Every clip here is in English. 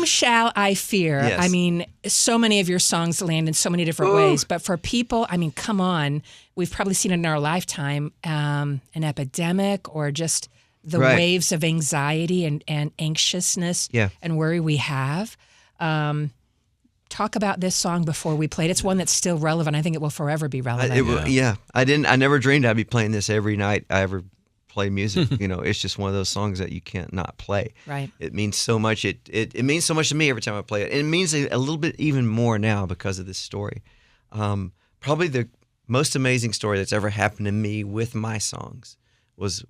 shall I fear? Yes. I mean, so many of your songs land in so many different ways. But for people, I mean, come on. We've probably seen it in our lifetime, an epidemic or just the waves of anxiety and anxiousness and worry we have. Talk about this song before we play it. It's one that's still relevant. I think it will forever be relevant. I never dreamed I'd be playing this every night I ever play music. It's just one of those songs that you can't not play. Right. It means so much. It means so much to me every time I play it. And it means a little bit even more now because of this story. Probably the most amazing story that's ever happened to me with my songs was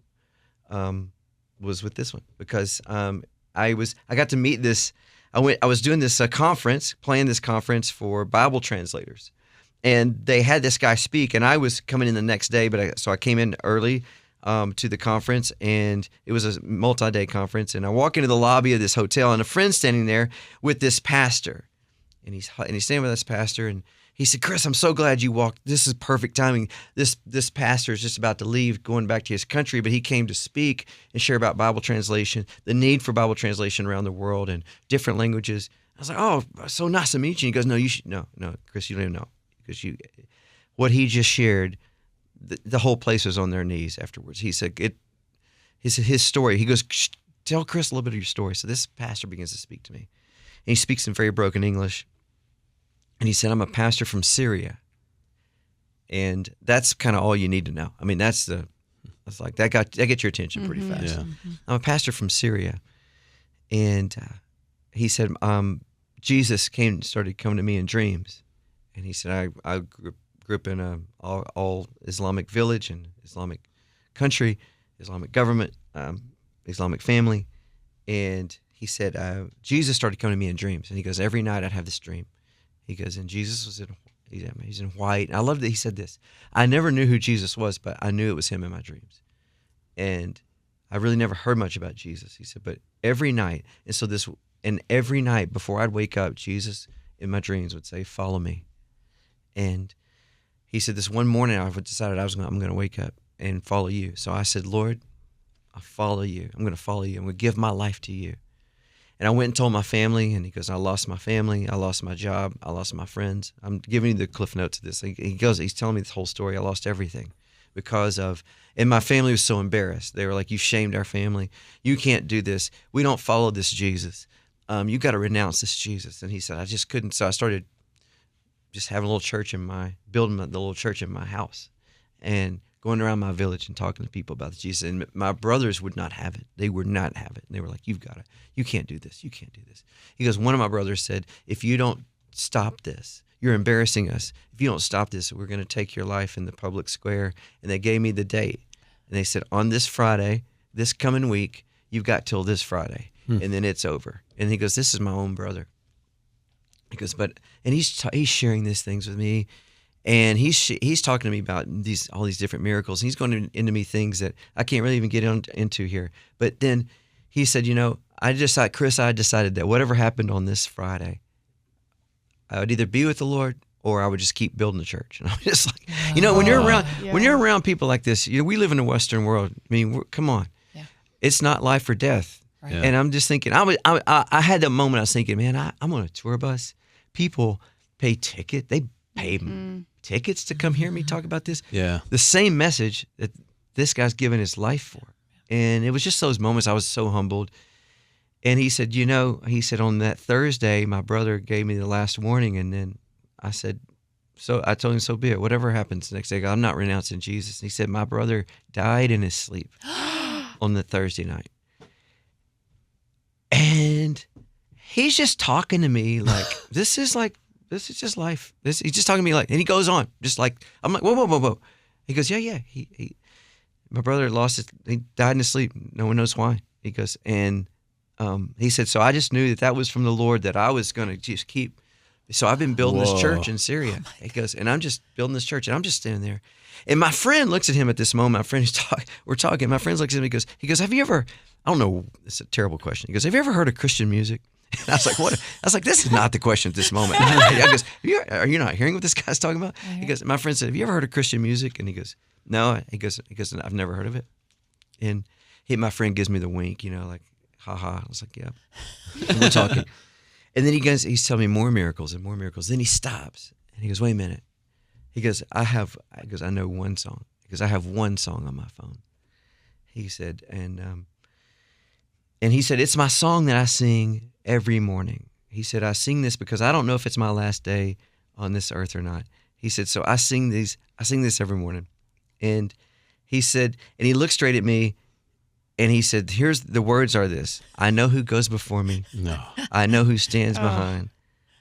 with this one, because I got to meet this. I was doing this playing this conference for Bible translators, and they had this guy speak, and I was coming in the next day, so I came in early to the conference, and it was a multi-day conference, and I walk into the lobby of this hotel, and a friend's standing there with this pastor, and he's standing with this pastor, and he said, "Chris, I'm so glad you walked. This is perfect timing. This pastor is just about to leave, going back to his country, but he came to speak and share about Bible translation, the need for Bible translation around the world in different languages." I was like, "Oh, so nice to meet you." He goes, "No, no, Chris, you don't even know, because what he just shared, the whole place was on their knees afterwards." He said, his story. He goes, "Tell Chris a little bit of your story." So this pastor begins to speak to me, and he speaks in very broken English. And he said, "I'm a pastor from Syria." And that's kind of all you need to know. I mean, that's like, that gets your attention pretty fast. Yeah. I'm a pastor from Syria. And he said, Jesus started coming to me in dreams. And he said, I grew up in a all Islamic village and Islamic country, Islamic government, Islamic family. And he said, Jesus started coming to me in dreams. And he goes, every night I'd have this dream. He goes, and Jesus was he's in white. And I love that he said this. I never knew who Jesus was, but I knew it was him in my dreams. And I really never heard much about Jesus. He said, but every night, every night before I'd wake up, Jesus in my dreams would say, "Follow me." And he said, this one morning I decided I'm going to wake up and follow you. So I said, "Lord, I follow you. I'm going to follow you. I'm going to give my life to you." And I went and told my family, and he goes, "I lost my family, I lost my job, I lost my friends." I'm giving you the cliff notes of this. He's telling me this whole story. I lost everything and my family was so embarrassed. They were like, "You shamed our family. You can't do this. We don't follow this Jesus. You got to renounce this Jesus." And he said, "I just couldn't." So I started just having a little church building the little church in my house, and going around my village and talking to people about Jesus. And my brothers would not have it. They would not have it. And they were like, "You can't do this. You can't do this." He goes, one of my brothers said, "If you don't stop this, you're embarrassing us. If you don't stop this, we're going to take your life in the public square." And they gave me the date. And they said, "On this Friday, this coming week, you've got till this Friday. And then it's over." And he goes, "This is my own brother." He goes, and he's sharing these things with me. And he's talking to me about all these different miracles. He's going into me things that I can't really even get into here. But then he said, I decided that whatever happened on this Friday, I would either be with the Lord or I would just keep building the church. And I'm just like, when you're around people like this, we live in a Western world. I mean, come on, it's not life or death. Right. Yeah. And I'm just thinking, I had that moment. I was thinking, man, I'm on a tour bus. People pay ticket. They pay tickets to come hear me talk about this. Yeah. The same message that this guy's given his life for. And it was just those moments I was so humbled. And he said, on that Thursday, my brother gave me the last warning. And then I said, I told him, so be it. Whatever happens the next day, I'm not renouncing Jesus. And he said, my brother died in his sleep on the Thursday night. And he's just talking to me like, this is just life. He's just talking to me like, and he goes on, just like, I'm like, whoa. He goes, yeah. My brother he died in his sleep. No one knows why. He goes, and he said, so I just knew that was from the Lord, that I was going to just keep. So I've been building this church in Syria. He goes, and I'm just building this church, and I'm just standing there. And my friend looks at him at this moment. My friend we're talking. My friend looks at him. He goes, have you ever? I don't know. It's a terrible question. He goes, have you ever heard of Christian music? And I was like, what? I was like, this is not the question at this moment. I goes, are you not hearing what this guy's talking about? He goes, my friend said, have you ever heard of Christian music? And he goes, no. He goes, I've never heard of it. And my friend gives me the wink, like, ha. I was like, yeah. And we're talking. And then he's telling me more miracles and more miracles. Then he stops and he goes, wait a minute. He goes, I know one song. He goes, I have one song on my phone. He said, and he said, it's my song that I sing every morning. He said, I sing this because I don't know if it's my last day on this earth or not. He said, so I sing this every morning. And he said, and he looked straight at me and he said, here's the words are this. I know who goes before me. No. I know who stands behind.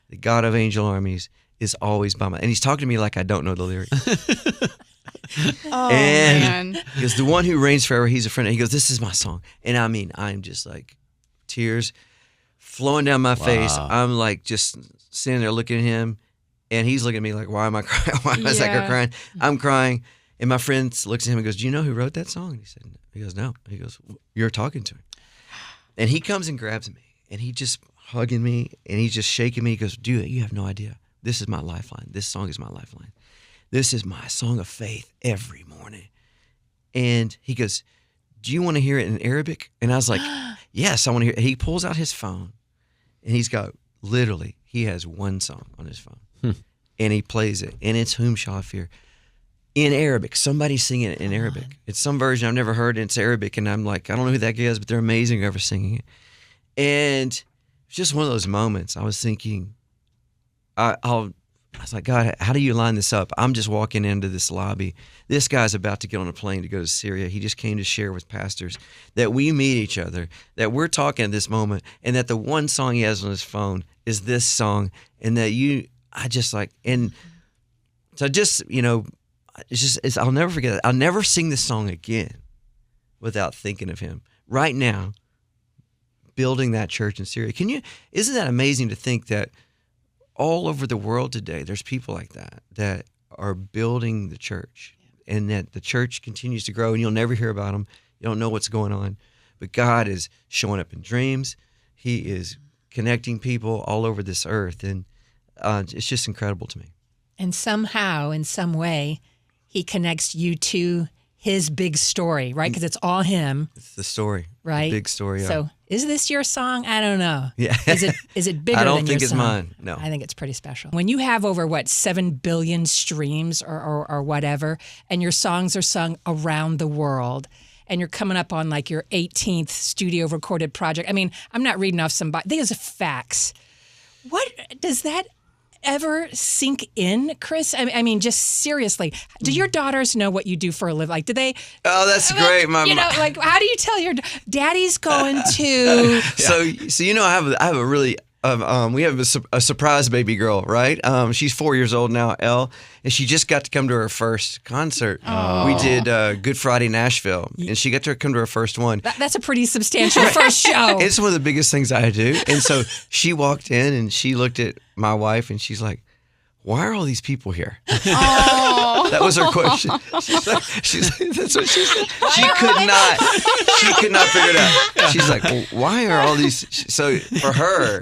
The God of Angel Armies is always by my, and he's talking to me like I don't know the lyrics. Man. He goes, the one who reigns forever, he's a friend. He goes, this is my song. And I mean, I'm just like tears flowing down my face. I'm like just sitting there looking at him and he's looking at me like, why am I crying? Why am I crying? I'm crying. And my friend looks at him and goes, do you know who wrote that song? And he goes, no. He goes, you're talking to him. And he comes and grabs me and he just hugging me and he's just shaking me. He goes, dude, you have no idea. This is my lifeline. This song is my lifeline. This is my song of faith every morning. And he goes, do you want to hear it in Arabic? And I was like, yes, I want to hear it. He pulls out his phone and he's got, literally, he has one song on his phone. And he plays it. And it's Whom Shall I Fear? In Arabic. Somebody's singing it in Arabic. It's some version I've never heard, and it's Arabic. And I'm like, I don't know who that guy is, but they're amazing whoever's singing it. And it's just one of those moments. I was thinking, I was like, God, how do you line this up? I'm just walking into this lobby. This guy's about to get on a plane to go to Syria. He just came to share with pastors that we meet each other, that we're talking at this moment, and that the one song he has on his phone is this song, and that and so just, I'll never forget it. I'll never sing this song again without thinking of him. Right now, building that church in Syria. Isn't that amazing to think that all over the world today, there's people like that are building the church, and that the church continues to grow, and you'll never hear about them. You don't know what's going on, but God is showing up in dreams. He is connecting people all over this earth, and it's just incredible to me. And somehow, in some way, he connects you to his big story, right? Because it's all him. It's the story, right? The big story. Yeah. So, is this your song? I don't know. Yeah. Is it bigger than your song? I don't think it's mine. No. I think it's pretty special. When you have over 7 billion streams or whatever, and your songs are sung around the world, and you're coming up on like your 18th studio recorded project. I mean, I'm not reading off somebody. These are facts. What does that ever sink in, Chris? I mean, just seriously, do your daughters know what you do for a living? Like, do they? Oh, that's great, like, how do you tell your daddy's going to? So I have a really. We have a surprise baby girl, right? She's 4 years old now, Elle, and she just got to come to her first concert. Oh. We did Good Friday Nashville, and she got to come to her first one. That's a pretty substantial first show. It's one of the biggest things I do. And so she walked in, and she looked at my wife, and she's like, why are all these people here? Oh. That was her question. She's like, that's what she said. She could not figure it out. She's like, well, why are all these? So for her,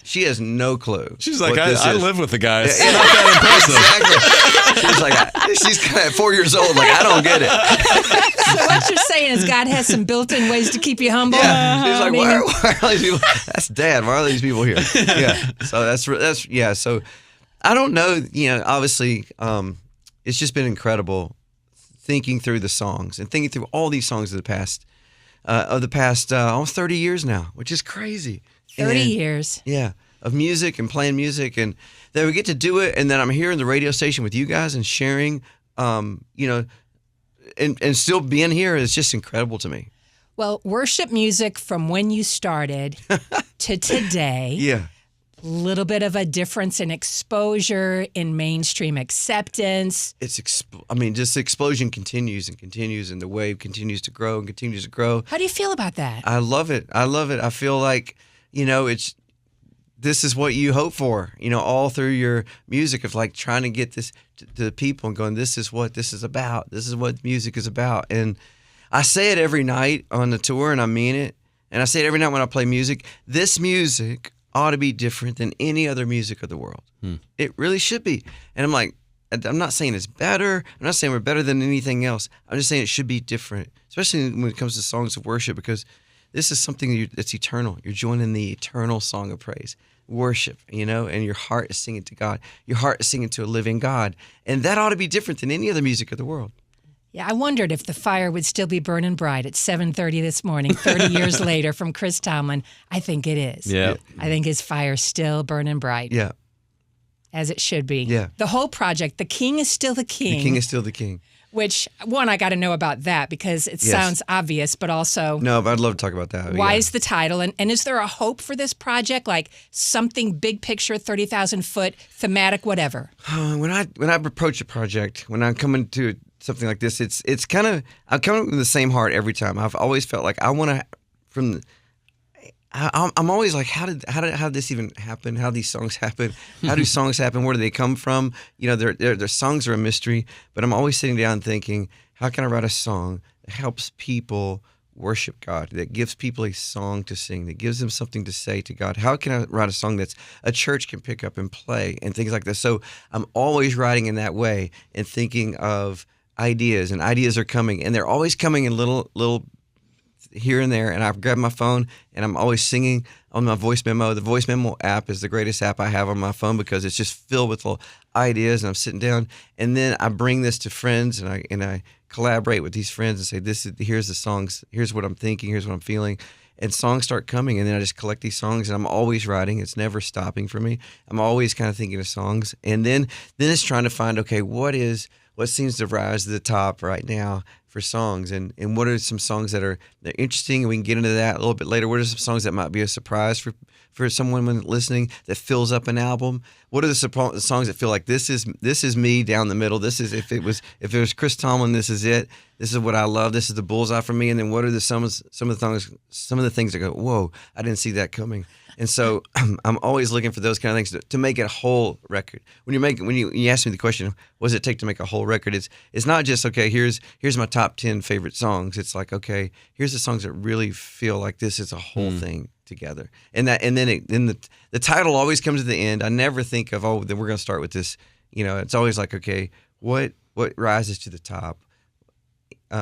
she has no clue. She's like, what I live with the guys. It's not that impressive. Exactly. She's like, she's kind of 4 years old. Like, I don't get it. So what you're saying is God has some built-in ways to keep you humble. Yeah. She's like, why are all these people? That's Dad. Why are these people here? Yeah. So that's yeah. So. I don't know, obviously, it's just been incredible thinking through the songs and thinking through all these songs of the past almost 30 years now, which is crazy. 30 years. Yeah, of music and playing music, and that we get to do it, and then I'm here in the radio station with you guys and sharing, and still being here is just incredible to me. Well, worship music from when you started to today. Yeah. Little bit of a difference in exposure, in mainstream acceptance. Just the explosion continues and continues, and the wave continues to grow and continues to grow. How do you feel about that? I love it. I feel like, this is what you hope for, all through your music, of like trying to get this to people and going, this is what this is about. This is what music is about. And I say it every night on the tour, and I mean it. And I say it every night when I play music. This music ought to be different than any other music of the world. It really should be. And I'm like, I'm not saying it's better. I'm not saying we're better than anything else. I'm just saying it should be different, especially when it comes to songs of worship, because This is something that's eternal. You're joining the eternal song of praise, worship, and your heart is singing to God. Your heart is singing to a living God. And that ought to be different than any other music of the world. Yeah, I wondered if the fire would still be burning bright at 7:30 this morning, 30 years later, from Chris Tomlin. I think it is. Yeah. I think his fire's still burning bright. Yeah. As it should be. Yeah. The whole project, The King is Still the King. The King is still the King. Which, one, I got to know about that because it sounds obvious, but also... No, but I'd love to talk about that. Why is the title? And is there a hope for this project? Like something big picture, 30,000 foot, thematic, whatever? When I approach a project, when I'm coming to something like this, it's kind of, I'm coming with the same heart every time. I've always felt like I want to, I'm always like, how did this even happen? How do these songs happen? How do songs happen? Where do they come from? Their songs are a mystery, but I'm always sitting down thinking, how can I write a song that helps people worship God, that gives people a song to sing, that gives them something to say to God? How can I write a song that's a church can pick up and play and things like this? So I'm always writing in that way and thinking of ideas, and ideas are coming, and they're always coming in little here and there, and I grab my phone and I'm always singing on my voice memo. The voice memo app is the greatest app I have on my phone because it's just filled with little ideas, and I'm sitting down, and then I bring this to friends, and I collaborate with these friends and say, here's the songs, here's what I'm thinking, here's what I'm feeling, and songs start coming, and then I just collect these songs, and I'm always writing. It's never stopping for me. I'm always kind of thinking of songs, and then it's trying to find, okay, what seems to rise to the top right now for songs, and what are some songs they're interesting, and we can get into that a little bit later. What are some songs that might be a surprise for someone when listening that fills up an album? What are the songs that feel like this is me down the middle? This is if it was Chris Tomlin, this is it. This is what I love. This is the bullseye for me. And then what are some of the things that go, whoa, I didn't see that coming. And so I'm always looking for those kind of things to make it a whole record. When you ask me the question, what does it take to make a whole record? It's not just, okay, here's my top 10 favorite songs. It's like, okay, here's the songs that really feel like this is a whole thing together. And then the title always comes at the end. I never think of, then we're going to start with this. It's always like, okay, what rises to the top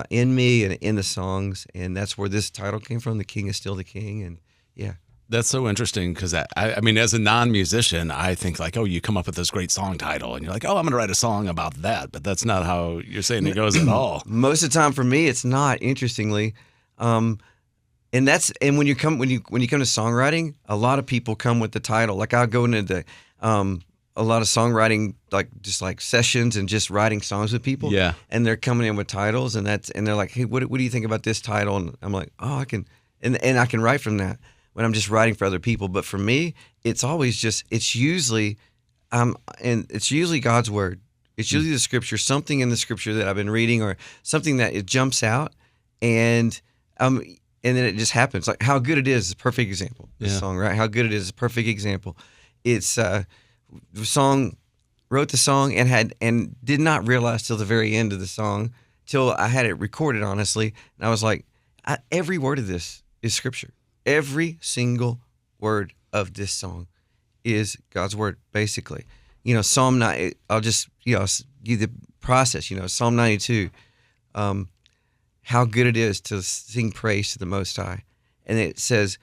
in me and in the songs, and that's where this title came from. The King is Still the King, and yeah. That's so interesting because, I mean, as a non-musician, I think like, you come up with this great song title and you're like, I'm going to write a song about that. But that's not how you're saying it goes at all. Most of the time for me, it's not, interestingly. And when you come to songwriting, a lot of people come with the title. Like I'll go into a lot of songwriting, like sessions and just writing songs with people. Yeah. And they're coming in with titles, and they're like, hey, what do you think about this title? And I'm like, I can, and I can write from that when I'm just writing for other people. But for me, it's always it's usually God's word. It's usually the scripture, something in the scripture that I've been reading, or something that it jumps out, and then it just happens. Like How Good It Is a perfect example. This song, right? How Good It Is a perfect example. It's the song, wrote the song and did not realize till the very end of the song, till I had it recorded, honestly, and I was like, every word of this is scripture. Every single word of this song is God's word, basically. Psalm 9, I'll just, give the process, Psalm 92, how good it is to sing praise to the Most High. And it says,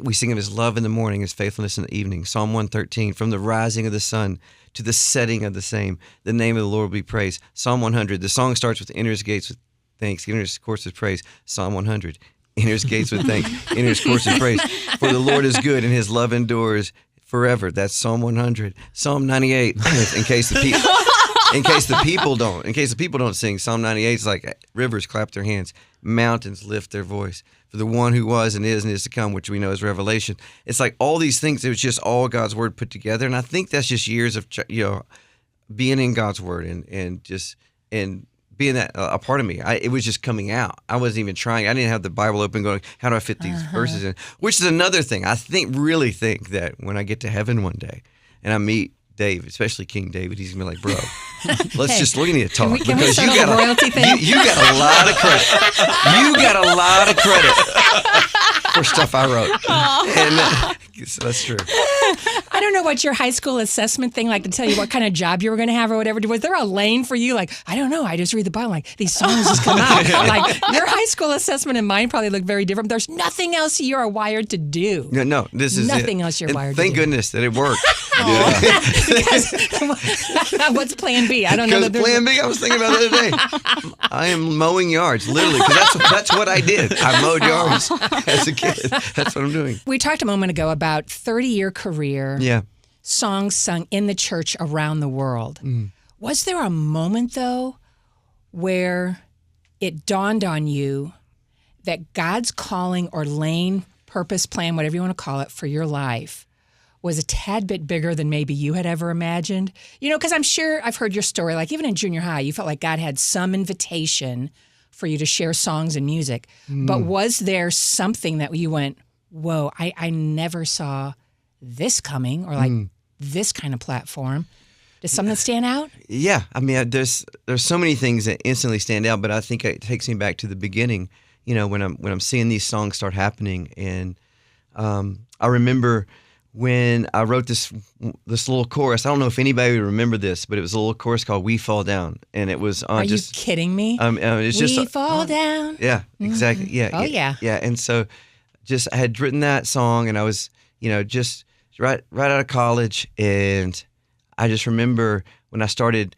we sing of his love in the morning, his faithfulness in the evening. Psalm 113, from the rising of the sun to the setting of the same, the name of the Lord will be praised. Psalm 100, the song starts with enter his gates with thanks, enter his courts with praise. Psalm 100. Enter his gates with thanks, enter his courts with praise. For the Lord is good, and his love endures forever. That's Psalm 100. Psalm 98, in case the people don't sing. Psalm 98 is like rivers clap their hands, mountains lift their voice. For the one who was and is to come, which we know is Revelation. It's like all these things. It was just all God's word put together, and I think that's just years of being in God's word and being that a part of me. It was just coming out. I wasn't even trying. I didn't have the Bible open going, how do I fit these verses in? Which is another thing. I really think that when I get to heaven one day and I meet Dave, especially King David, he's going to be like, bro, let's just look at you talk. Can we settle the royalty thing? You got a lot of credit. You got a lot of credit for stuff I wrote. And That's true. I don't know what your high school assessment thing like to tell you what kind of job you were going to have or whatever. Was there a lane for you? Like, I don't know. I just read the Bible. Like, these songs just come out. Like, your high school assessment and mine probably look very different. There's nothing else you are wired to do. No, this is nothing it. else you're And wired to do. thank goodness that it worked. What's plan B? I don't know. Because plan B, I was thinking about the other day. I am mowing yards, literally, because that's what I did. I mowed yards as a kid. That's what I'm doing. We talked a moment ago about 30-year career, Yeah. songs sung in the church around the world. Was there a moment, though, where it dawned on you that God's calling or lane, purpose, plan, whatever you want to call it, for your life was a tad bit bigger than maybe you had ever imagined? You know, because I'm sure I've heard your story, like even in junior high, you felt like God had some invitation for you to share songs and music. But was there something that you went, whoa, I never saw this coming, or like this kind of platform? Does something stand out? Yeah, I mean, there's so many things that instantly stand out, but I think it takes me back to the beginning. You know, when I'm seeing these songs start happening, and I remember when I wrote this little chorus. I don't know if anybody would remember this, but it was a little chorus called "We Fall Down," and it was Are you kidding me? It's We fall down. Yeah, exactly. Yeah. Oh, yeah. Yeah, and so I had written that song, and I was, just right out of college, and I just remember when I started,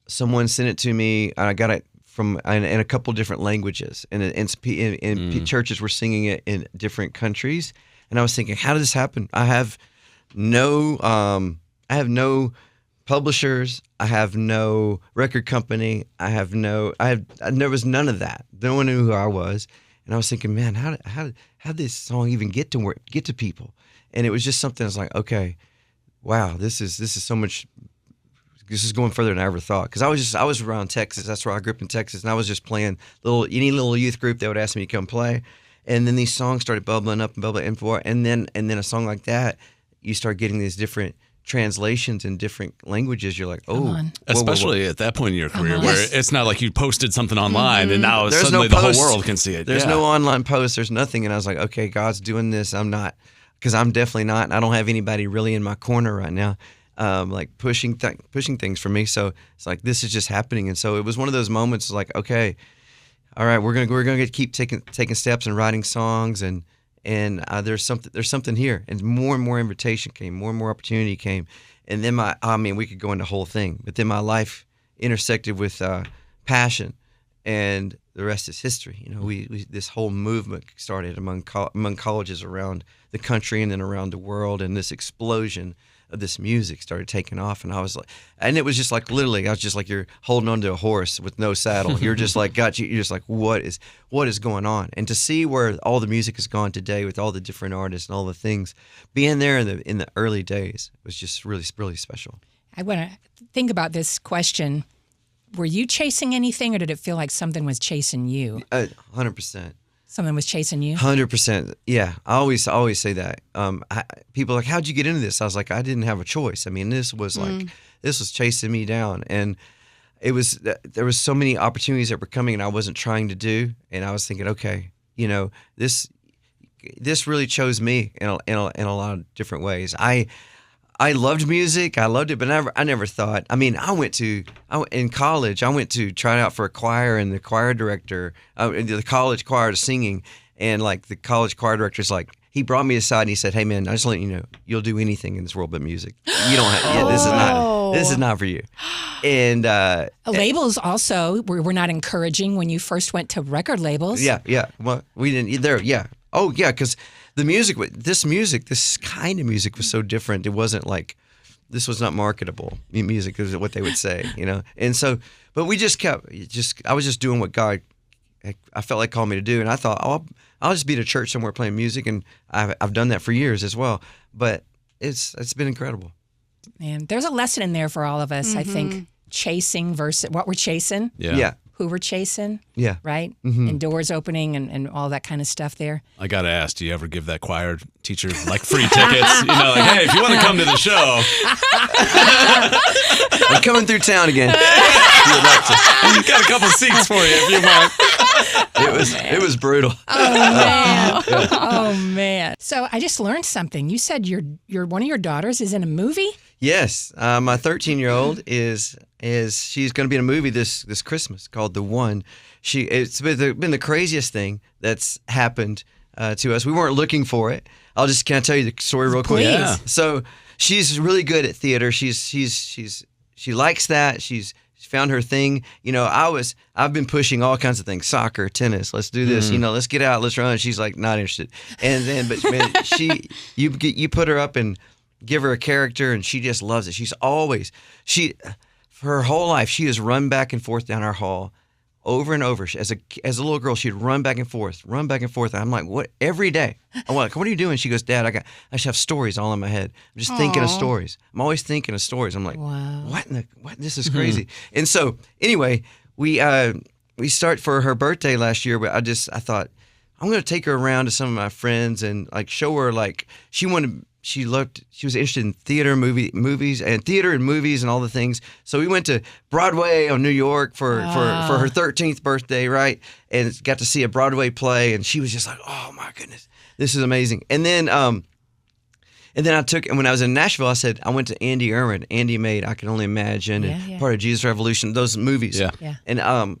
someone sent it to me, and I got it from in a couple different languages, and churches were singing it in different countries, and I was thinking, how did this happen? I have no publishers, I have no record company, there was none of that. No one knew who I was, and I was thinking, man, how did this song even get to people? And it was just something I was like, okay, wow, this is so much. This is going further than I ever thought, because I was around Texas. That's where I grew up in Texas, and I was just playing any little youth group that would ask me to come play, and then these songs started bubbling up, and then a song like that, you start getting these different translations in different languages. You're like, oh, especially at that point in your career, where it's not like you posted something online and now suddenly the whole world can see it. There's no online post. There's nothing, and I was like, okay, God's doing this. I'm not, because I'm definitely not, and I don't have anybody really in my corner right now. Like pushing things for me, so it's like this is just happening, and so it was one of those moments like, okay, all right, we're gonna keep taking steps and writing songs, and there's something here, and more invitation came, more and more opportunity came, and then we could go into the whole thing, but then my life intersected with passion, and the rest is history. You know, we this whole movement started among colleges around the country and then around the world, and this explosion of this music started taking off, and I was like, and it was just like literally, I was just like, you're holding onto a horse with no saddle. You're just like, you're just like, what is going on? And to see where all the music has gone today with all the different artists and all the things, being there in the early days was just really, really special. I want to think about this question. Were you chasing anything, or did it feel like something was chasing you? 100%. Something was chasing you? 100%. Yeah, I always say that. People are like, how'd you get into this? I was like, I didn't have a choice. I mean, this was chasing me down, and there was so many opportunities that were coming, and I wasn't trying to do. And I was thinking, okay, this really chose me in a lot of different ways. I loved music. I loved it, but I never thought. I mean, in college, I went to try out for a choir, and the choir director, the college choir, is singing, and like the college choir director's like, he brought me aside and he said, "Hey man, I just let you know, you'll do anything in this world but music. You don't have. This is not for you." And labels also were not encouraging when you first went to record labels. Yeah. Well, we didn't either. Yeah. Oh yeah, because this kind of music was so different. It wasn't like, this was not marketable music, is what they would say, And so, but we just kept, I was just doing what God, I felt like called me to do. And I thought, I'll just be at a church somewhere playing music. And I've done that for years as well. But it's been incredible. Man, there's a lesson in there for all of us, I think, chasing versus what we're chasing. Yeah. who we're chasing. Yeah. Right? And doors opening and all that kind of stuff there. I got to ask, do you ever give that choir teacher like free tickets? Like, hey, if you want to come to the show. I'm coming through town again. I've got a couple seats for you if you want. It was brutal. Oh man. Oh man. So I just learned something. You said your one of your daughters is in a movie? Yes. My 13-year-old she's going to be in a movie this Christmas called The One. It's been the craziest thing that's happened to us. We weren't looking for it. Can I tell you the story real quick? Please. Yeah. So she's really good at theater. She likes that. She's found her thing. I've been pushing all kinds of things: soccer, tennis. Let's do this. Let's get out. Let's run. She's like not interested. And then, but man, you put her up and give her a character, and she just loves it. For her whole life, she has run back and forth down our hall over and over. As a little girl, she'd run back and forth. And I'm like, what? Every day. I'm like, what are you doing? She goes, Dad, I just have stories all in my head. I'm just thinking of stories. I'm always thinking of stories. I'm like, wow. What? This is crazy. And so anyway, we start for her birthday last year, but I thought I'm going to take her around to some of my friends and like show her like she was interested in movies and all the things. So we went to Broadway on New York for her 13th birthday, right? And got to see a Broadway play, and she was just like, "Oh my goodness, this is amazing." And then and when I was in Nashville, I went to Andy Erwin. Andy made I Can Only Imagine and part of Jesus Revolution, those movies. Yeah.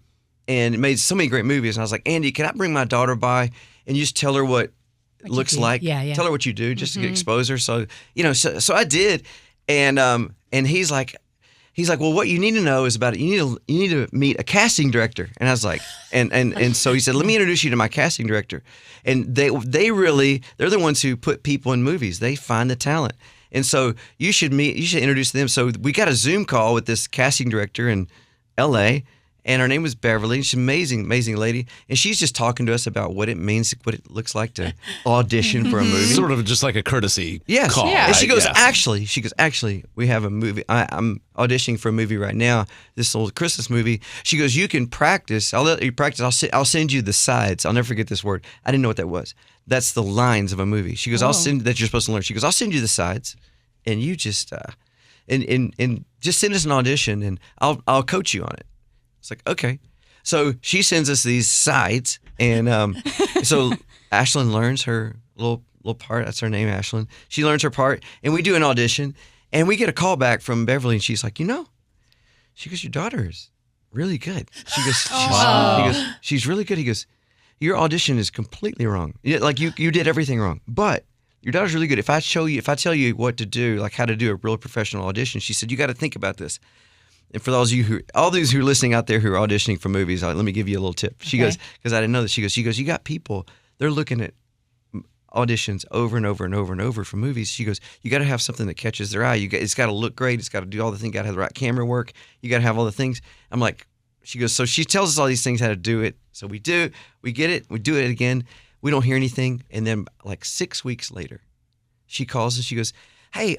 And made so many great movies. And I was like, Andy, can I bring my daughter by and you just tell her what it looks like? Yeah. Tell her what you do just to expose her. So, so I did. And he's like, well, what you need to know is about it. You need to meet a casting director. And I was like, and so he said, let me introduce you to my casting director. And they're the ones who put people in movies. They find the talent. And so you should introduce them. So we got a Zoom call with this casting director in LA. And her name was Beverly. She's an amazing, amazing lady. And she's just talking to us about what it means, what it looks like to audition for a movie. Sort of just like a courtesy call. Yeah. And she goes, actually, we have a movie. I'm auditioning for a movie right now, this old Christmas movie. She goes, you can practice. I'll let you practice. I'll send you the sides. I'll never forget this word. I didn't know what that was. That's the lines of a movie. She goes, I'll send that you're supposed to learn. She goes, I'll send you the sides, and you just and just send us an audition, and I'll coach you on it. It's like, okay. So she sends us these sides, and so Ashlyn learns her little part. That's her name, Ashlyn. She learns her part, and we do an audition, and we get a call back from Beverly, and she's like, she goes, your daughter is really good. She goes, he goes, she's really good. He goes, your audition is completely wrong. Like you did everything wrong, but your daughter's really good. If I tell you what to do, like how to do a real professional audition, she said, you got to think about this. And for those of you all these who are listening out there who are auditioning for movies, let me give you a little tip. She goes, because I didn't know this. She goes, you got people, they're looking at auditions over and over and over and over for movies. She goes, you got to have something that catches their eye. It's got to look great. It's got to do all the things. Got to have the right camera work. You got to have all the things. I'm like, she goes, so she tells us all these things how to do it. So we get it. We do it again. We don't hear anything. And then like 6 weeks later, she calls and she goes, hey,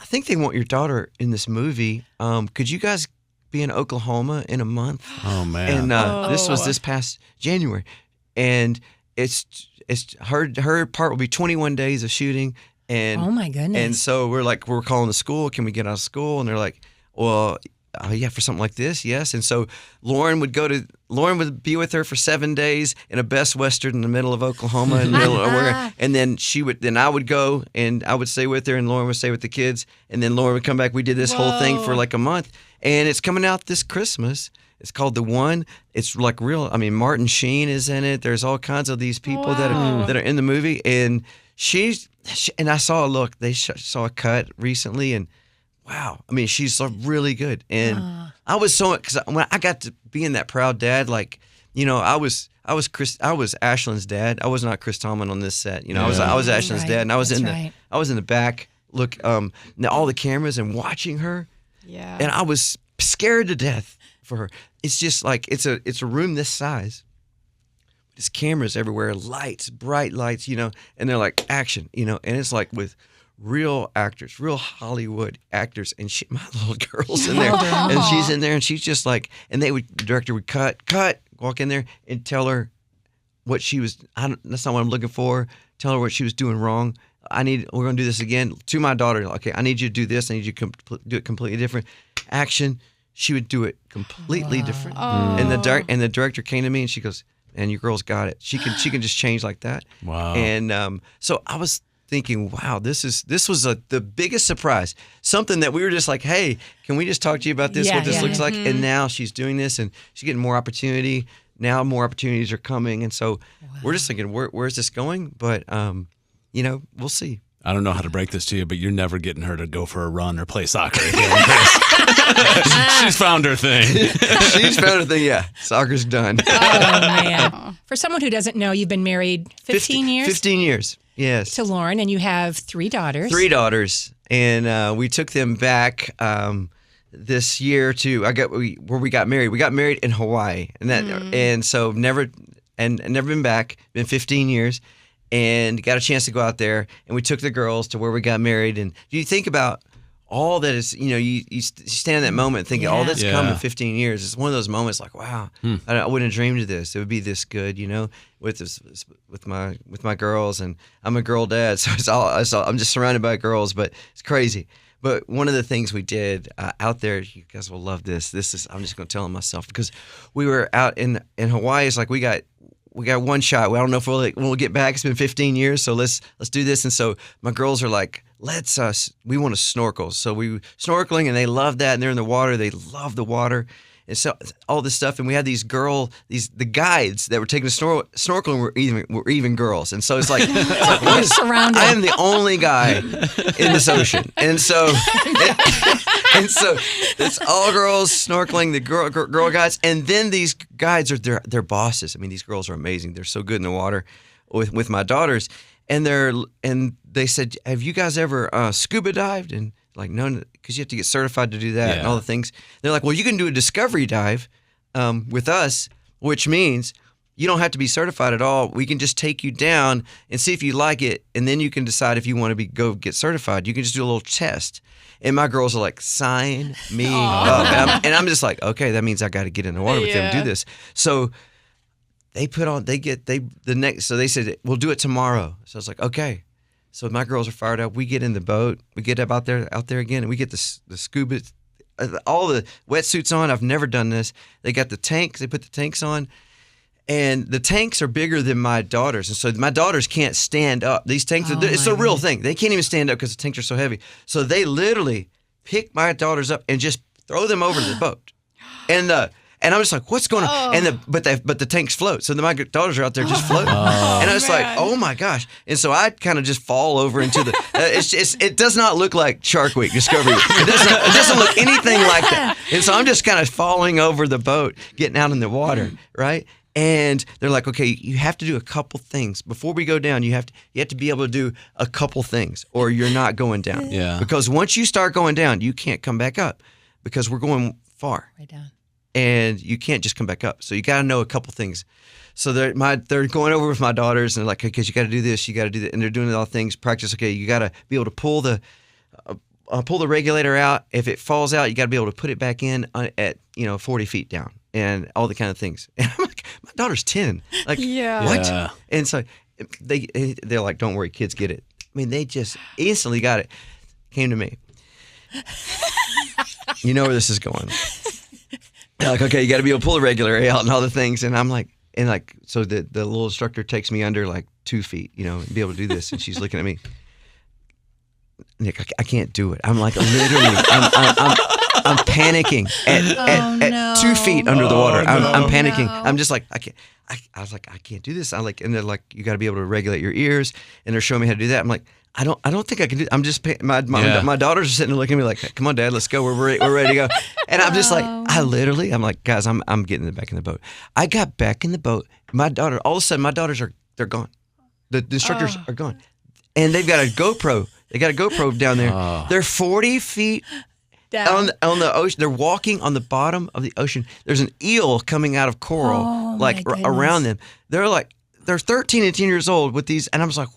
I think they want your daughter in this movie. Could you guys be in Oklahoma in a month? Oh man! And this was this past January, and it's her part will be 21 days of shooting. And oh my goodness! And so we're calling the school. Can we get out of school? And they're like, well, yeah, for something like this, yes. And so Lauren would be with her for 7 days in a Best Western in the middle of Oklahoma, and then I would go and I would stay with her, and Lauren would stay with the kids, and then Lauren would come back. We did this whole thing for like a month, and it's coming out this Christmas. It's called The One. It's like real. I mean, Martin Sheen is in it. There's all kinds of these people that are in the movie, and and I saw a look. They saw a cut recently, and wow, I mean, she's really good. And I was because when I got to being that proud dad, like, I was Ashlyn's dad. I was not Chris Tomlin on this set. I was Ashlyn's dad, and I was I was in the back, all the cameras and watching her. Yeah. And I was scared to death for her. It's just like it's a room this size. There's cameras everywhere, lights, bright lights, and they're like action, and it's like with real actors, real Hollywood actors, and my little girl's in there, and she's in there, and she's just like, and the director would cut, walk in there and tell her what she was. That's not what I'm looking for. Tell her what she was doing wrong. We're going to do this again. To my daughter, okay, I need you to do this. I need you to do it completely different. Action. She would do it completely different. And the director came to me and she goes, "And your girl's got it. She can just change like that." Wow. And so I was thinking, wow, this was the biggest surprise. Something that we were just like, hey, can we just talk to you about this? What this looks like? And now she's doing this, and she's getting more opportunity. Now more opportunities are coming, and so we're just thinking, where's this going? But we'll see. I don't know how to break this to you, but you're never getting her to go for a run or play soccer again. She's found her thing. She's found her thing, yeah. Soccer's done. Oh, man. For someone who doesn't know, you've been married 15 years? 15 years, yes. To Lauren, and you have 3 daughters. 3 daughters, and we took them back this year to where we got married. We got married in Hawaii, and so never been back. Been 15 years. And got a chance to go out there, and we took the girls to where we got married. And you think about all that is, you stand in that moment thinking, all that's come in 15 years. It's one of those moments like, wow, I wouldn't have dreamed of this. It would be this good, with my girls. And I'm a girl dad, so I'm just surrounded by girls, but it's crazy. But one of the things we did out there, you guys will love this. I'm just going to tell them myself, because we were out in Hawaii. It's like we got one shot. I don't know if we'll get back. It's been 15 years, so let's do this. And so my girls are like, we want to snorkel. So we snorkeling, and they love that. And they're in the water. They love the water. And so all this stuff. And we had the guides that were taking the snorkeling were even girls. And so it's like, I am the only guy in this ocean. And so it's all girls snorkeling, the girl guides. And then these guides are their bosses. I mean, these girls are amazing. They're so good in the water with my daughters. And they said, "Have you guys ever scuba dived?" And like, no, because you have to get certified to do that and all the things. They're like, "Well, you can do a discovery dive with us, which means you don't have to be certified at all. We can just take you down and see if you like it, and then you can decide if you want to go get certified. You can just do a little test." And my girls are like, "Sign me up." And I'm just like, okay, that means I got to get in the water with them and do this. So they so they said, "We'll do it tomorrow." So I was like, okay. So my girls are fired up. We get in the boat. We get up out there again, and we get the scuba, all the wetsuits on. I've never done this. They got the tanks. They put the tanks on, and the tanks are bigger than my daughters, and so my daughters can't stand up. These tanks, it's a real thing. They can't even stand up because the tanks are so heavy. So they literally pick my daughters up and just throw them over the boat, and I'm just like, what's going on? And but the tanks float. So my daughters are out there just floating. And I was like, oh my gosh. And so I kind of just fall over into the, it does not look like Shark Week, Discovery Week. It doesn't look anything like that. And so I'm just kind of falling over the boat, getting out in the water, right? And they're like, okay, you have to do a couple things. Before we go down, you have to be able to do a couple things, or you're not going down. Yeah. Because once you start going down, you can't come back up, because we're going far. Right down. And you can't just come back up. So you got to know a couple things. So they're going over with my daughters, and they're like, because you got to do this, you got to do that. And they're doing all things, practice. Okay, you got to be able to pull the regulator out. If it falls out, you got to be able to put it back in at 40 feet down, and all the kind of things. And I'm like, my daughter's 10. Like, what? Yeah. And so they're like, don't worry, kids get it. I mean, they just instantly got it. Came to me. You know where this is going. They're like, okay, you got to be able to pull the regulator out and all the things. And I'm like, so the little instructor takes me under like 2 feet, and be able to do this. And she's looking at me, Nick, I can't do it. I'm like, literally, I'm panicking at 2 feet under the water. I'm panicking. No. I'm just like, I was like, I can't do this. And they're like, you got to be able to regulate your ears. And they're showing me how to do that. I'm like, I don't think I can do it. I'm just, my daughters are sitting there looking at me like, come on, Dad, let's go. We're ready to go. And I'm just like, I'm like, guys, I'm getting back in the boat. I got back in the boat. My daughter, all of a sudden, my daughters they're gone. The instructors are gone. And they've got a GoPro. They got a GoPro down there. They're 40 feet down on the ocean. They're walking on the bottom of the ocean. There's an eel coming out of coral, around them. They're like, they're 13 and 10 years old with these, and I was like,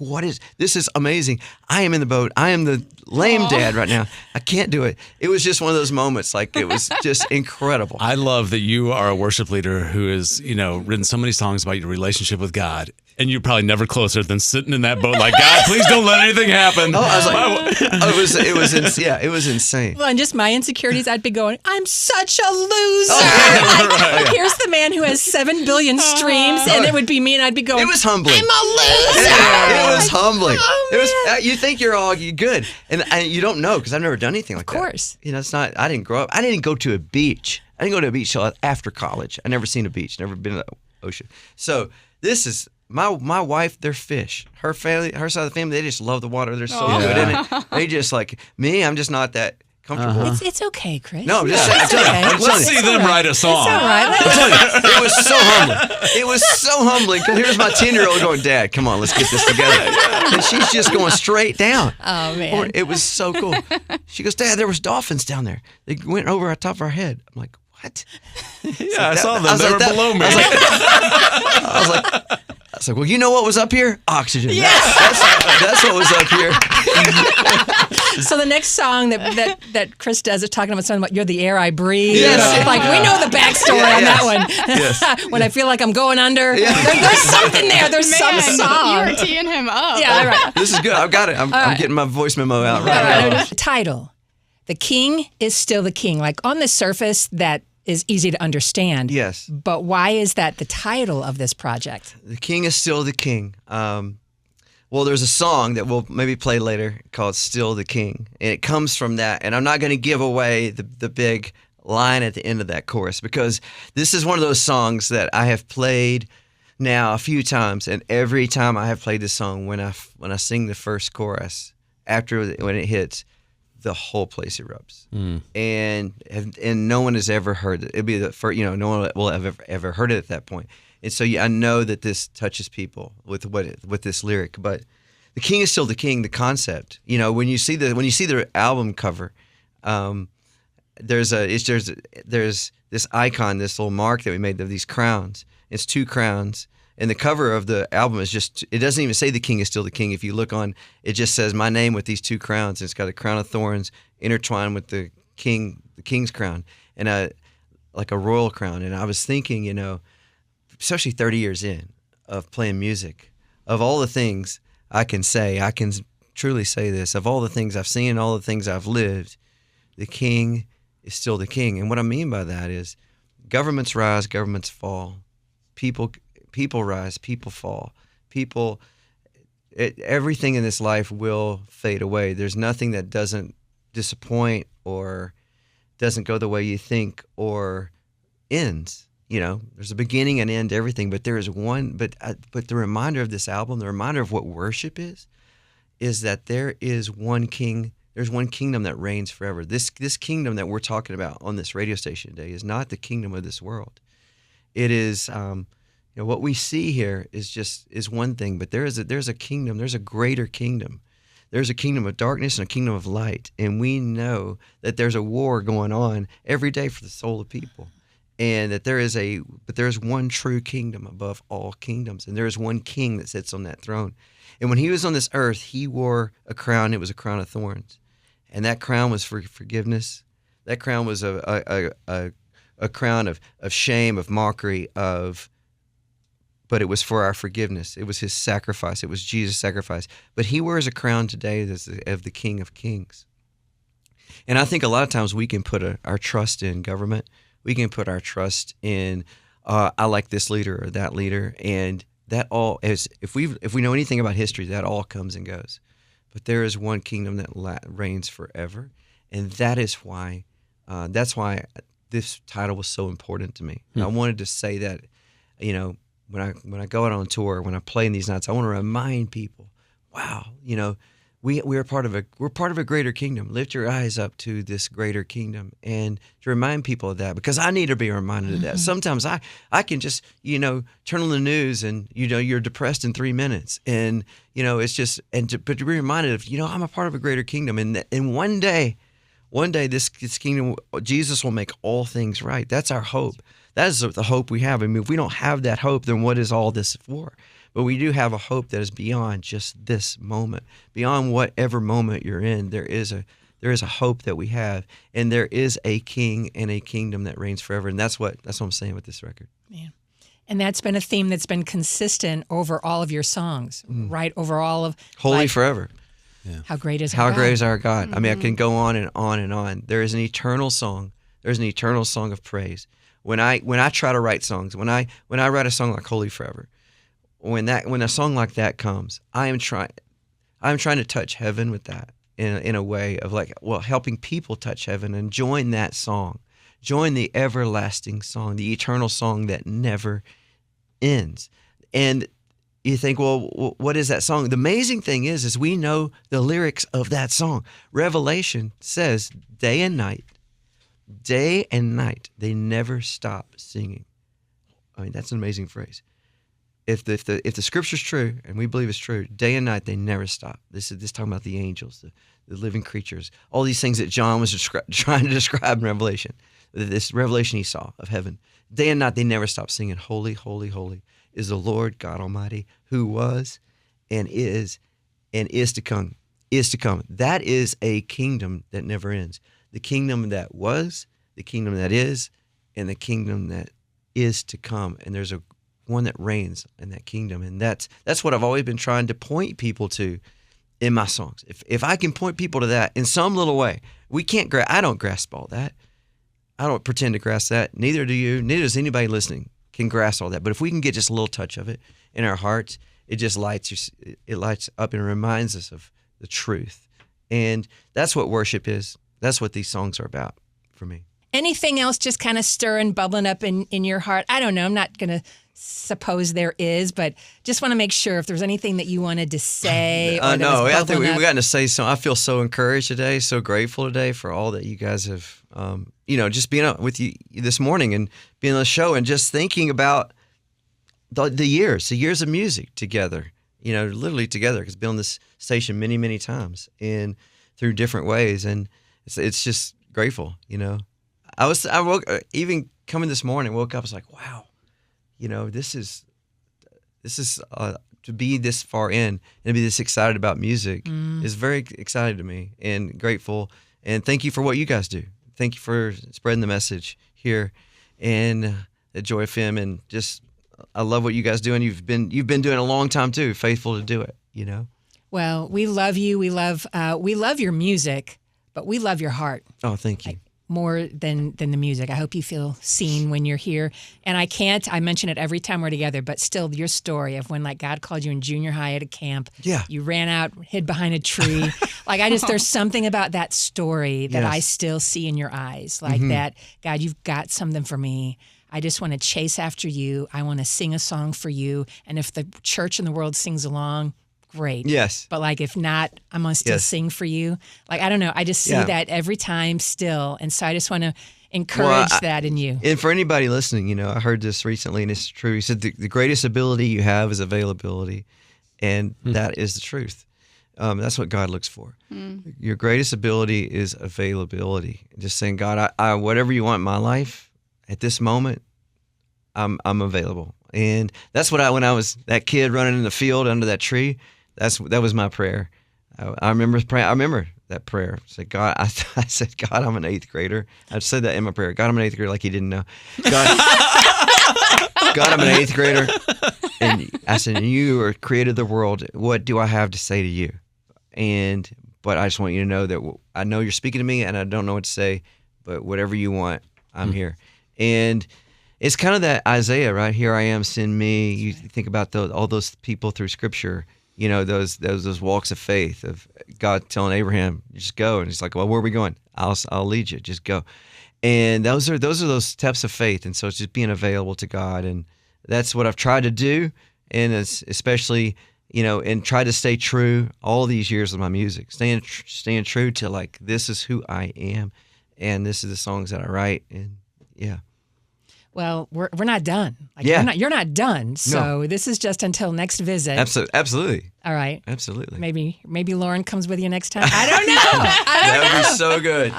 this is amazing. I am in the boat. I am the lame dad right now. I can't do it. It was just one of those moments. Like, it was just incredible. I love that you are a worship leader who has, written so many songs about your relationship with God. And you're probably never closer than sitting in that boat like, God, please don't let anything happen. Oh, I was like, it was insane. Well, and just my insecurities, I'd be going, I'm such a loser. Here's the man who has 7 billion streams, and it would be me, and I'd be going, it was humbling. I'm a loser. It was humbling. Oh, it was. You think you're good, and you don't know, because I've never done anything like that. Of course. It's not. I didn't grow up. I didn't go to a beach. I didn't go to a beach till after college. I never seen a beach. Never been to the ocean. So this is. My wife, they're fish. Her family, her side of the family, they just love the water. They're so good in it. They just like me. I'm just not that comfortable. It's okay, Chris. No, I'm just saying. Let's see them write a song. It's all right. I'm telling you, it was so humbling. It was so humbling, because here's my 10-year-old going, Dad, come on, let's get this together. And she's just going straight down. Oh, man. It was so cool. She goes, Dad, there was dolphins down there. They went over our top of our head. I'm like, what? Yeah, I saw them. They were below me. I was like, well, you know what was up here? Oxygen. Yes. That's what was up here. So the next song that Chris does is talking about something about you're the air I breathe. Yes. Like, we know the backstory on that one. Yes. When I feel like I'm going under, there's something there. There's some song. You were teeing him up. Yeah, right. This is good. I've got it. I'm getting my voice memo out right now. Title. The King is Still the King. Like, on the surface, that is easy to understand. Yes. But why is that the title of this project? The King is Still the King. Well, there's a song that we'll maybe play later called Still the King. And it comes from that. And I'm not going to give away the big line at the end of that chorus, because this is one of those songs that I have played now a few times. And every time I have played this song, when I sing the first chorus, when it hits, the whole place erupts, and no one has ever heard it. It'd be the first, no one will have ever heard it at that point. And so I know that this touches people with this lyric. But the King is Still the King. The concept, when you see the album cover, there's this icon, this little mark that we made of these crowns. It's 2 crowns. And the cover of the album it doesn't even say the King is Still the King. If you look on, it just says my name with these 2 crowns. And it's got a crown of thorns intertwined with the king's crown, and like a royal crown. And I was thinking, especially 30 years in of playing music, of all the things I can say, I can truly say this, of all the things I've seen, all the things I've lived, the King is still the King. And what I mean by that is governments rise, governments fall. People rise, people fall. Everything in this life will fade away. There's nothing that doesn't disappoint or doesn't go the way you think or ends. There's a beginning and end to everything, but there is one. But the reminder of this album, the reminder of what worship is that there is one King. There's one kingdom that reigns forever. This kingdom that we're talking about on this radio station today is not the kingdom of this world. It is. What we see here is one thing, but there's a kingdom. There's a greater kingdom. There's a kingdom of darkness and a kingdom of light, and we know that there's a war going on every day for the soul of people, and that there is one true kingdom above all kingdoms, and there is one King that sits on that throne. And when he was on this earth, he wore a crown. It was a crown of thorns, and that crown was for forgiveness. That crown was a crown of shame, of mockery, but it was for our forgiveness. It was his sacrifice. It was Jesus' sacrifice. But he wears a crown today of the King of Kings. And I think a lot of times we can put our trust in government. We can put our trust in, I like this leader or that leader. And that all is, if we know anything about history, that all comes and goes. But there is one kingdom that reigns forever. And that's why this title was so important to me. I wanted to say that, when I go out on tour, when I play in these nights, I want to remind people, wow, we're part of a greater kingdom. Lift your eyes up to this greater kingdom, and to remind people of that, because I need to be reminded of that. Sometimes I can just turn on the news and you're depressed in 3 minutes, and it's just but to be reminded of I'm a part of a greater kingdom, and one day this kingdom, Jesus will make all things right. That's our hope. That is the hope we have. I mean, if we don't have that hope, then what is all this for? but we do have a hope that is beyond just this moment, beyond whatever moment you're in. There is a hope that we have, and there is a king and a kingdom that reigns forever. And that's what I'm saying with this record. Man. And that's been a theme that's been consistent over all of your songs, right? Over all of Holy forever. Yeah. How great is our God? How great is our God? I mean, I can go on and on and on. There is an eternal song. There's an eternal song of praise. When I try to write songs, when I write a song like Holy Forever, when a song like that comes, I'm trying to touch heaven with that in a way of helping people touch heaven and join that song, join the everlasting song, the eternal song that never ends. And you think, well, what is that song? The amazing thing is we know the lyrics of that song. Revelation says, day and night, they never stop singing. I mean, that's an amazing phrase. If the scripture's true, and we believe it's true, day and night, they never stop. This is talking about the angels, the living creatures, all these things that John was trying to describe in Revelation. This revelation he saw of heaven. Day and night, they never stop singing, holy, holy, holy is the Lord God Almighty, who was and is to come. That is a kingdom that never ends. The kingdom that was, the kingdom that is, and the kingdom that is to come. And there's one that reigns in that kingdom. And that's what I've always been trying to point people to in my songs. If I can point people to that in some little way, I don't grasp all that. I don't pretend to grasp that. Neither do you. Neither does anybody listening can grasp all that. But if we can get just a little touch of it in our hearts, it just lights up and reminds us of the truth. And that's what worship is. That's what these songs are about for me. Anything else just kind of stirring, bubbling up in your heart? I don't know. I'm not going to suppose there is, but just want to make sure if there's anything that you wanted to say. No, I think we've gotten to say something. I feel so encouraged today, so grateful today for all that you guys have, just being up with you this morning and being on the show and just thinking about the years of music together, literally together, because been on this station many, many times and through different ways. And it's just grateful, I woke, even coming this morning, woke up, I was like, wow, this is to be this far in and be this excited about music is very exciting to me and grateful. And thank you for what you guys do. Thank you for spreading the message here and at Joy FM. And just, I love what you guys do. And you've been doing it a long time too, faithful to do it, Well, we love you. We love your music, but we love your heart. Oh, thank you. More than the music. I hope you feel seen when you're here. And I mention it every time we're together, but still your story of when God called you in junior high at a camp. Yeah. You ran out, hid behind a tree. There's something about that story that I still see in your eyes. That, God, you've got something for me. I just want to chase after you. I want to sing a song for you. And if the church and the world sings along, great. Yes. But if not, I'm going to still sing for you. I don't know. I just see that every time still. And so I just want to encourage that in you. And for anybody listening, I heard this recently and it's true. He said the greatest ability you have is availability. And that is the truth. That's what God looks for. Your greatest ability is availability. Just saying, God, I whatever you want in my life at this moment, I'm available. And that's what when I was that kid running in the field under that tree, that was my prayer. I remember praying. I remember that prayer. I said, God, I said, God, I'm an 8th grader. I said that in my prayer. God, I'm an 8th grader, like he didn't know. God, I'm an 8th grader. And I said, you created the world. What do I have to say to you? But I just want you to know that I know you're speaking to me and I don't know what to say, but whatever you want, I'm here. And it's kind of that Isaiah, right? Here I am, send me. You think about all those people through Scripture, those walks of faith of God telling Abraham, just go. And he's like, well, where are we going? I'll lead you. Just go. And those are those steps of faith. And so it's just being available to God. And that's what I've tried to do. And it's especially, and try to stay true all these years of my music, staying true to this is who I am. And this is the songs that I write. And yeah. Well, we're not done. Like, Yeah. you're not done. So this is just until next visit. Absolutely. All right. Absolutely. Maybe Lauren comes with you next time. I don't know. That would be so good.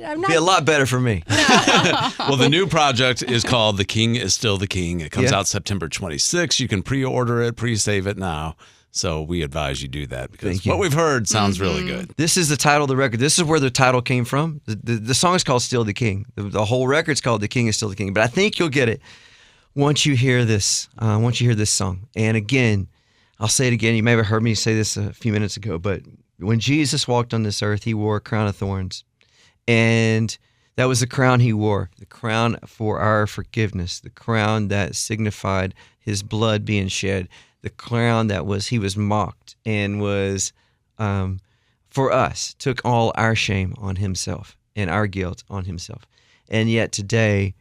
I'm not. Be a lot better for me. Well, the new project is called The King is Still the King. It comes Yeah. out September 26th. You can pre-order it, pre-save it now. So we advise you do that because Thank you. what we've heard sounds really good. This is the title of the record. This is where the title came from. The song is called Still the King. The whole record's called The King is Still the King. But I think you'll get it once you hear this. Once you hear this song. And again, I'll say it again. You may have heard me say this a few minutes ago, but when Jesus walked on this earth, he wore a crown of thorns. And that was the crown he wore, the crown for our forgiveness, the crown that signified his blood being shed, the crown that he was mocked and was, for us, took all our shame on himself and our guilt on himself. And yet today,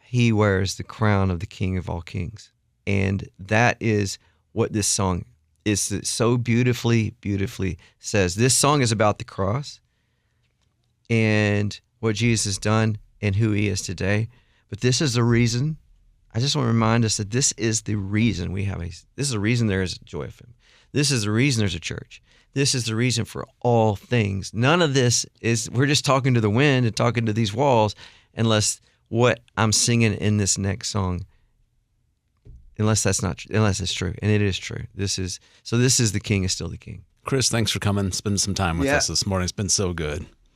he wears the crown of the King of all kings. And that is what this song is so beautifully, beautifully says. This song is about the cross and what Jesus has done and who he is today. But this is the reason. I just want to remind us that this is the reason this is the reason there is Joy FM. This is the reason there's a church. This is the reason for all things. None of this is, we're just talking to the wind and talking to these walls, unless what I'm singing in this next song, unless it's true. And it is true. This is The King is Still the King. Chris, thanks for coming, spending some time with Yeah. us this morning. It's been so good.